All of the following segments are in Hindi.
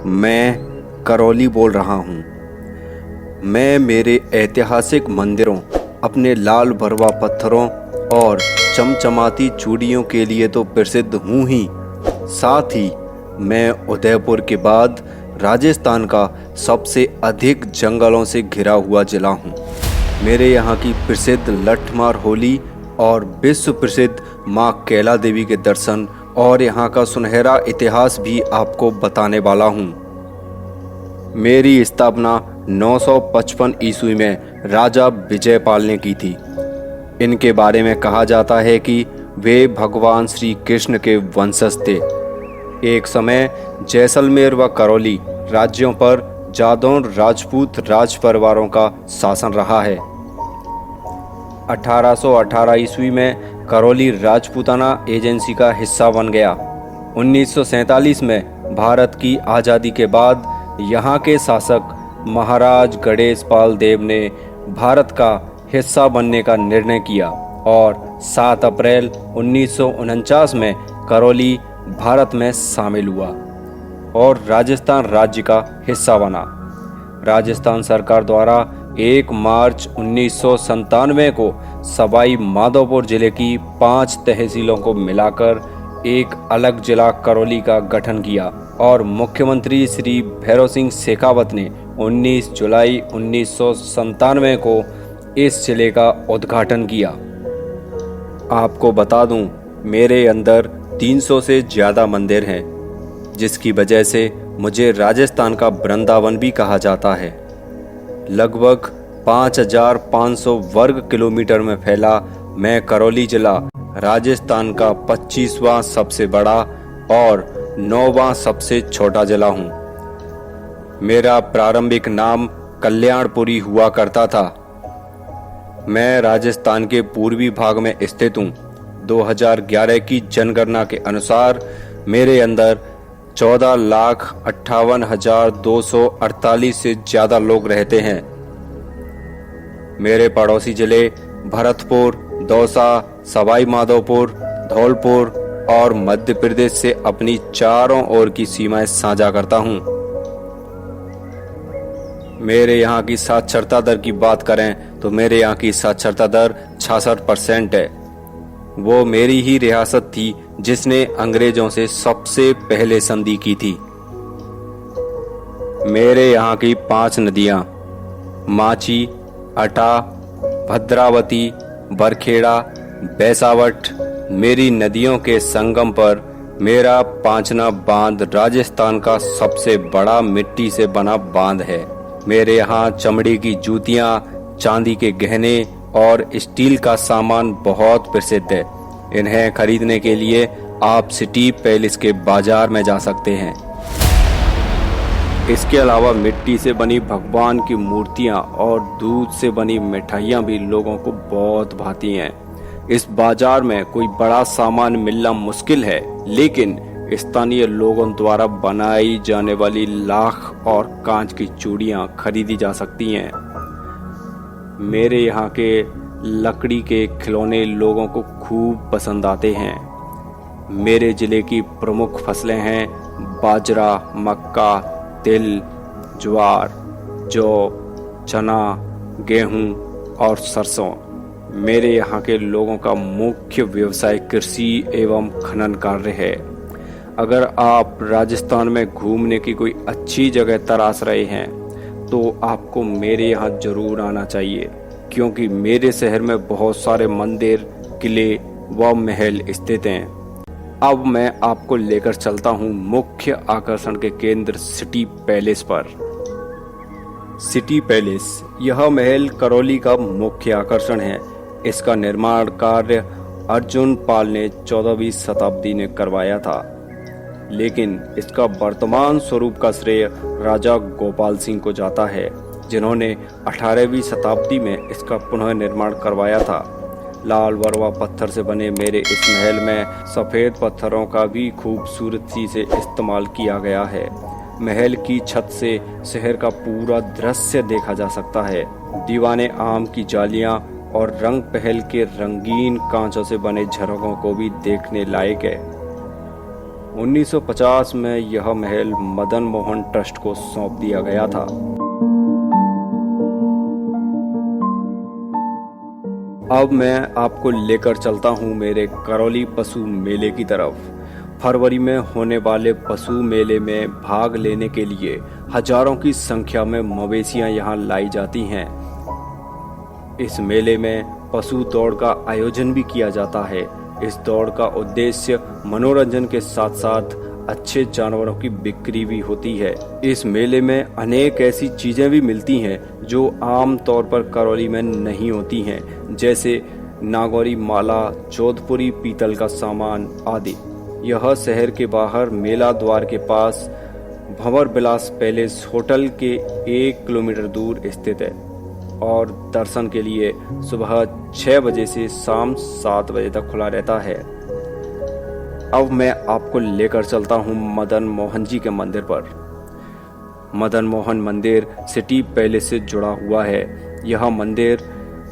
मैं करौली बोल रहा हूँ। मैं मेरे ऐतिहासिक मंदिरों, अपने लाल भरवा पत्थरों और चमचमाती चूड़ियों के लिए तो प्रसिद्ध हूँ ही, साथ ही मैं उदयपुर के बाद राजस्थान का सबसे अधिक जंगलों से घिरा हुआ जिला हूँ। मेरे यहाँ की प्रसिद्ध लठमार होली और विश्व प्रसिद्ध माँ कैला देवी के दर्शन और यहाँ का सुनहरा इतिहास भी आपको बताने वाला हूँ। मेरी स्थापना 955 ईस्वी में राजा विजयपाल ने की थी। इनके बारे में कहा जाता है कि वे भगवान श्री कृष्ण के वंशज थे। एक समय जैसलमेर व करौली राज्यों पर जादौन राजपूत राज परिवारों का शासन रहा है। 1818 ईस्वी में करौली राजपूताना एजेंसी का हिस्सा बन गया। 1947 में भारत की आज़ादी के बाद यहाँ के शासक महाराज गणेश पाल देव ने भारत का हिस्सा बनने का निर्णय किया और 7 अप्रैल 1949 में करौली भारत में शामिल हुआ और राजस्थान राज्य का हिस्सा बना। राजस्थान सरकार द्वारा 1 मार्च 1997 को सवाई माधोपुर जिले की 5 तहसीलों को मिलाकर एक अलग जिला करौली का गठन किया और मुख्यमंत्री श्री भैरव सिंह शेखावत ने 19 जुलाई 1997 को इस जिले का उद्घाटन किया। आपको बता दूं, मेरे अंदर 300 से ज़्यादा मंदिर हैं, जिसकी वजह से मुझे राजस्थान का वृंदावन भी कहा जाता है। लगभग 5500 वर्ग किलोमीटर में फैला मैं करौली जिला राजस्थान का 25वां सबसे बड़ा और 9वां सबसे छोटा जिला हूँ। मेरा प्रारंभिक नाम कल्याणपुरी हुआ करता था। मैं राजस्थान के पूर्वी भाग में स्थित हूँ। 2011 की जनगणना के अनुसार मेरे अंदर 14,58,248 से ज़्यादा लोग रहते हैं। मेरे पड़ोसी जिले भरतपुर, दौसा, सवाई माधोपुर, धौलपुर और मध्य प्रदेश से अपनी चारों ओर की सीमाएं साझा करता हूं। मेरे यहाँ की साक्षरता दर की बात करें तो मेरे यहाँ की साक्षरता दर 66% है। वो मेरी ही रियासत थी जिसने अंग्रेजों से सबसे पहले संधि की थी। मेरे यहाँ की 5 नदियाँ माची, अटा, भद्रावती, बरखेड़ा, बैसावट, मेरी नदियों के संगम पर मेरा पांचना बांध राजस्थान का सबसे बड़ा मिट्टी से बना बांध है। मेरे यहाँ चमड़ी की जूतियाँ, चांदी के गहने और स्टील का सामान बहुत प्रसिद्ध है। इन्हें खरीदने के लिए आप सिटी पैलेस के बाजार में जा सकते हैं। इसके अलावा मिट्टी से बनी भगवान की मूर्तियाँ और दूध से बनी मिठाइयाँ भी लोगों को बहुत भाती हैं। इस बाजार में कोई बड़ा सामान मिलना मुश्किल है, लेकिन स्थानीय लोगों द्वारा बनाई जाने वाली लाख और कांच की चूड़ियाँ खरीदी जा सकती हैं। मेरे यहाँ के लकड़ी के खिलौने लोगों को खूब पसंद आते हैं। मेरे जिले की प्रमुख फसलें हैं बाजरा, मक्का, तिल, ज्वार, जौ, चना, गेहूं और सरसों। मेरे यहाँ के लोगों का मुख्य व्यवसाय कृषि एवं खनन कार्य है। अगर आप राजस्थान में घूमने की कोई अच्छी जगह तलाश रहे हैं तो आपको मेरे यहाँ जरूर आना चाहिए, क्योंकि मेरे शहर में बहुत सारे मंदिर, किले व महल स्थित हैं। अब मैं आपको लेकर चलता हूँ मुख्य आकर्षण के केंद्र सिटी पैलेस पर। सिटी पैलेस, यह महल करौली का मुख्य आकर्षण है। इसका निर्माण कार्य अर्जुन पाल ने 14वीं शताब्दी में करवाया था, लेकिन इसका वर्तमान स्वरूप का श्रेय राजा गोपाल सिंह को जाता है, जिन्होंने 18वीं शताब्दी में इसका पुनः निर्माण करवाया था। लाल वरवा पत्थर से बने मेरे इस महल में सफ़ेद पत्थरों का भी खूबसूरती से इस्तेमाल किया गया है। महल की छत से शहर का पूरा दृश्य देखा जा सकता है। दीवाने आम की जालियां और रंग पहल के रंगीन कांचों से बने झरोखों को भी देखने लायक है। 1950 में यह महल मदन मोहन ट्रस्ट को सौंप दिया गया था। अब मैं आपको लेकर चलता हूँ मेरे करौली पशु मेले की तरफ। फरवरी में होने वाले पशु मेले में भाग लेने के लिए हजारों की संख्या में मवेशियां यहां लाई जाती हैं। इस मेले में पशु दौड़ का आयोजन भी किया जाता है। इस दौड़ का उद्देश्य मनोरंजन के साथ साथ अच्छे जानवरों की बिक्री भी होती है। इस मेले में अनेक ऐसी चीजें भी मिलती हैं जो आम तौर पर करौली में नहीं होती हैं, जैसे नागौरी माला, जोधपुरी पीतल का सामान आदि। यह शहर के बाहर मेला द्वार के पास भंवर विलास पैलेस होटल के 1 किलोमीटर दूर स्थित है और दर्शन के लिए सुबह 6 बजे से शाम 7 बजे तक खुला रहता है। अब मैं आपको लेकर चलता हूँ मदन मोहन जी के मंदिर पर। मदन मोहन मंदिर सिटी पैलेस से जुड़ा हुआ है। यह मंदिर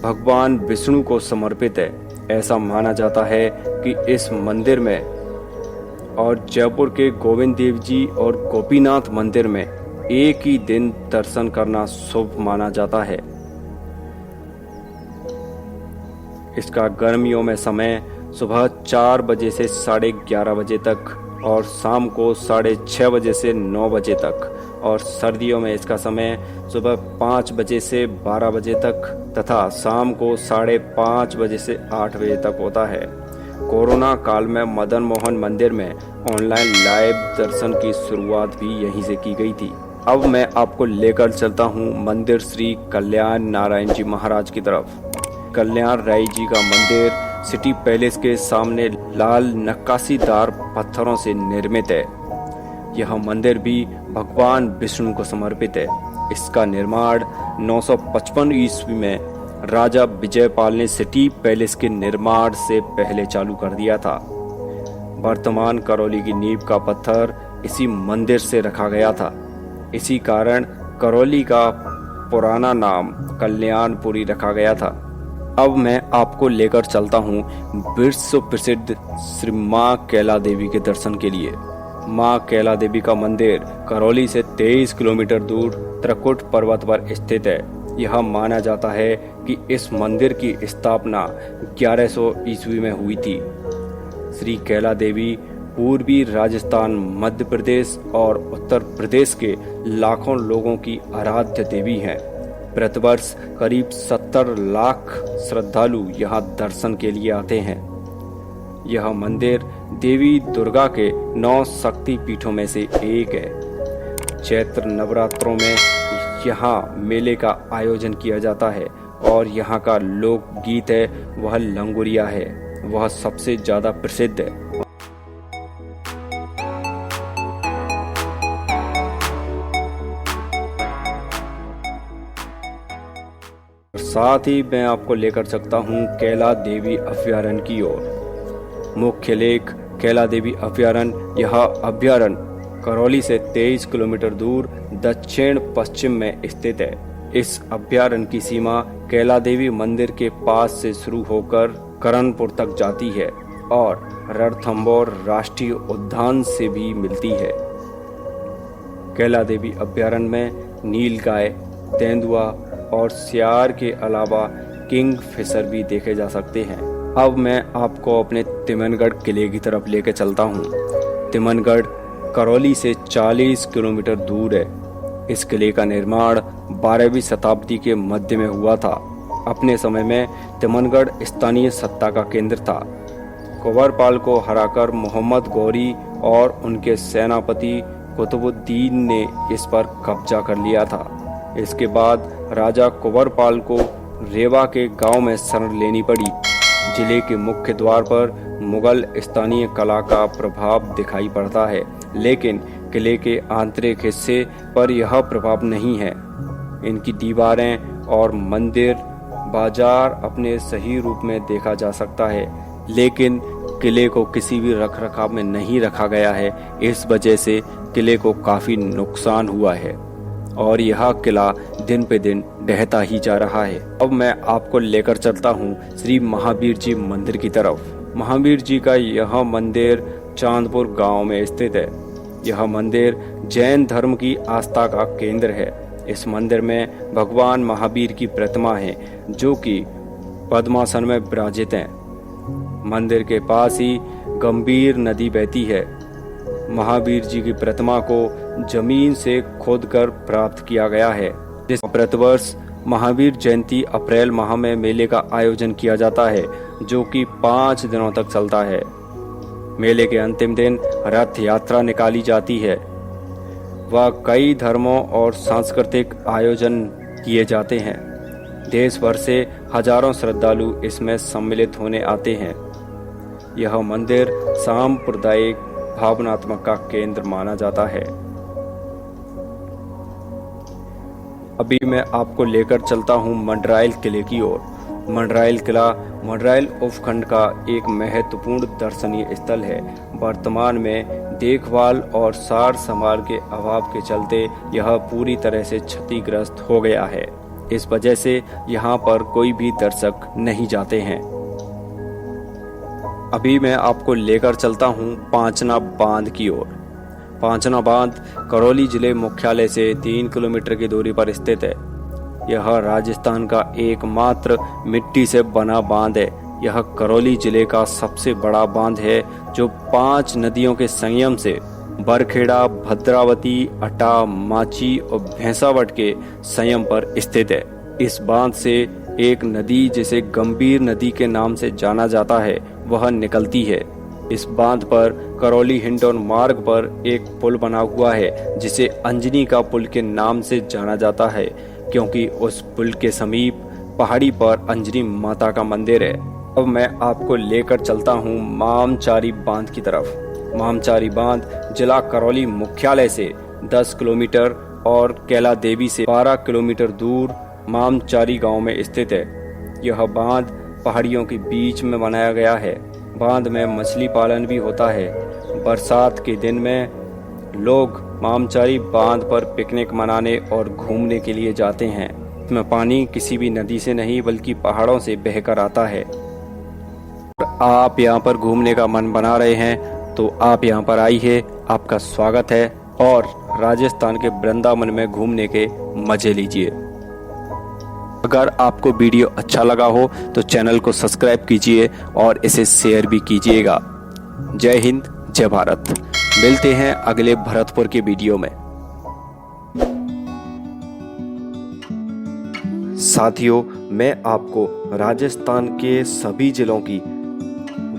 भगवान विष्णु को समर्पित है। ऐसा माना जाता है कि इस मंदिर में और जयपुर के गोविंद देव जी और गोपीनाथ मंदिर में एक ही दिन दर्शन करना शुभ माना जाता है। इसका गर्मियों में समय सुबह 4 बजे से 11:30 बजे तक और शाम को 6:30 बजे से 9 बजे तक, और सर्दियों में इसका समय सुबह 5 बजे से 12 बजे तक तथा शाम को 5:30 बजे से 8 बजे तक होता है। कोरोना काल में मदन मोहन मंदिर में ऑनलाइन लाइव दर्शन की शुरुआत भी यहीं से की गई थी। अब मैं आपको लेकर चलता हूँ मंदिर श्री कल्याण नारायण जी महाराज की तरफ। कल्याण राय जी का मंदिर सिटी पैलेस के सामने लाल नक्काशीदार पत्थरों से निर्मित है। यह मंदिर भी भगवान विष्णु को समर्पित है। इसका निर्माण 955 ईस्वी में राजा विजयपाल ने सिटी पैलेस के निर्माण से पहले चालू कर दिया था। वर्तमान करौली की नींव का पत्थर इसी मंदिर से रखा गया था। इसी कारण करौली का पुराना नाम कल्याणपुरी रखा गया था। अब मैं आपको लेकर चलता हूँ विश्व प्रसिद्ध श्री माँ कैला देवी के दर्शन के लिए। माँ कैला देवी का मंदिर करौली से 23 किलोमीटर दूर त्रिकुट पर्वत पर स्थित है। यह माना जाता है कि इस मंदिर की स्थापना 1100 ईस्वी में हुई थी। श्री कैला देवी पूर्वी राजस्थान, मध्य प्रदेश और उत्तर प्रदेश के लाखों लोगों की आराध्य देवी हैं। प्रतिवर्ष करीब 70 लाख श्रद्धालु यहाँ दर्शन के लिए आते हैं। यह मंदिर देवी दुर्गा के 9 शक्ति पीठों में से एक है। चैत्र नवरात्रों में यहाँ मेले का आयोजन किया जाता है और यहाँ का लोक गीत है वह लंगुरिया है। वह सबसे ज्यादा प्रसिद्ध है। साथ ही मैं आपको लेकर सकता हूँ कैला देवी अभयारण्य की ओर। मुख्य लेक कैला देवी अभयारण्य। यह अभयारण्य करौली से 23 किलोमीटर दूर दक्षिण पश्चिम में स्थित है। इस अभयारण्य की सीमा कैला देवी मंदिर के पास से शुरू होकर करणपुर तक जाती है और रणथंभौर राष्ट्रीय उद्यान से भी मिलती है। कैला देवी अभयारण्य में नीलगाय, तेंदुआ और सियार के अलावा किंग फिशर भी देखे जा सकते हैं। अब मैं आपको अपने तिमनगढ़ किले की तरफ लेके चलता हूँ। तिमनगढ़ करौली से 40 किलोमीटर दूर है। इस किले का निर्माण 12वीं शताब्दी के मध्य में हुआ था। अपने समय में तिमनगढ़ स्थानीय सत्ता का केंद्र था। कुंवरपाल को हराकर मोहम्मद गौरी और उनके सेनापति कुतुबुद्दीन ने इस पर कब्जा कर लिया था। इसके बाद राजा कुंवरपाल को रेवा के गांव में शरण लेनी पड़ी। जिले के मुख्य द्वार पर मुगल स्थानीय कला का प्रभाव दिखाई पड़ता है, लेकिन किले के आंतरिक हिस्से पर यह प्रभाव नहीं है। इनकी दीवारें और मंदिर, बाजार अपने सही रूप में देखा जा सकता है, लेकिन किले को किसी भी रखरखाव में नहीं रखा गया है। इस वजह से किले को काफी नुकसान हुआ है और यह किला दिन पे दिन ढहता ही जा रहा है। अब मैं आपको लेकर चलता हूँ श्री महावीर जी मंदिर की तरफ। महावीर जी का यह मंदिर चांदपुर गांव में स्थित है। यह मंदिर जैन धर्म की आस्था का केंद्र है। इस मंदिर में भगवान महावीर की प्रतिमा है, जो कि पद्मासन में विराजित हैं। मंदिर के पास ही गंभीर नदी बहती है। महावीर जी की प्रतिमा को जमीन से खोदकर प्राप्त किया गया है। प्रतिवर्ष महावीर जयंती अप्रैल माह में मेले का आयोजन किया जाता है, जो कि 5 दिनों तक चलता है। मेले के अंतिम दिन रथ यात्रा निकाली जाती है। वह कई धर्मों और सांस्कृतिक आयोजन किए जाते हैं। देश भर से हजारों श्रद्धालु इसमें सम्मिलित होने आते हैं। यह मंदिर सांप्रदायिक भावनात्मक का केंद्र माना जाता है। अभी मैं आपको लेकर चलता हूं मंडरायल किले की ओर। मंडरायल किला मंडरायल उपखंड का एक महत्वपूर्ण दर्शनीय स्थल है। वर्तमान में देखभाल और सार संभाल के अभाव के चलते यह पूरी तरह से क्षतिग्रस्त हो गया है। इस वजह से यहाँ पर कोई भी दर्शक नहीं जाते हैं। अभी मैं आपको लेकर चलता हूँ पांचना बांध की ओर। पांचना बांध करौली जिले मुख्यालय से 3 किलोमीटर की दूरी पर स्थित है। यह राजस्थान का एकमात्र मिट्टी से बना बांध है। यह करौली जिले का सबसे बड़ा बांध है, जो 5 नदियों के संगम से बरखेड़ा, भद्रावती, अटा, माची और भैंसावट के संगम पर स्थित है। इस बांध से एक नदी, जिसे गंभीर नदी के नाम से जाना जाता है, वह निकलती है। इस बांध पर करौली हिंडौन मार्ग पर एक पुल बना हुआ है, जिसे अंजनी का पुल के नाम से जाना जाता है, क्योंकि उस पुल के समीप पहाड़ी पर अंजनी माता का मंदिर है। अब मैं आपको लेकर चलता हूँ मामचारी बांध की तरफ। मामचारी बांध जिला करौली मुख्यालय से 10 किलोमीटर और कैला देवी से 12 किलोमीटर दूर मामचारी गांव में स्थित है। यह बांध पहाड़ियों के बीच में बनाया गया है। बांध में मछली पालन भी होता है। बरसात के दिन में लोग मामचारी बांध पर पिकनिक मनाने और घूमने के लिए जाते हैं। इसमें पानी किसी भी नदी से नहीं, बल्कि पहाड़ों से बहकर आता है। आप यहाँ पर घूमने का मन बना रहे हैं तो आप यहाँ पर आइए, आपका स्वागत है और राजस्थान के वृंदावन में घूमने के मजे लीजिए। अगर आपको वीडियो अच्छा लगा हो तो चैनल को सब्सक्राइब कीजिए और इसे शेयर भी कीजिएगा। जय हिंद, जय भारत। मिलते हैं अगले भरतपुर के वीडियो में। साथियों, मैं आपको राजस्थान के सभी जिलों की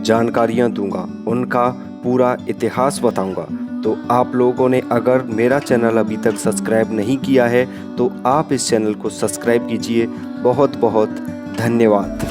जानकारियां दूंगा, उनका पूरा इतिहास बताऊंगा। तो आप लोगों ने अगर मेरा चैनल अभी तक सब्सक्राइब नहीं किया है तो आप इस चैनल को सब्सक्राइब कीजिए। बहुत बहुत धन्यवाद।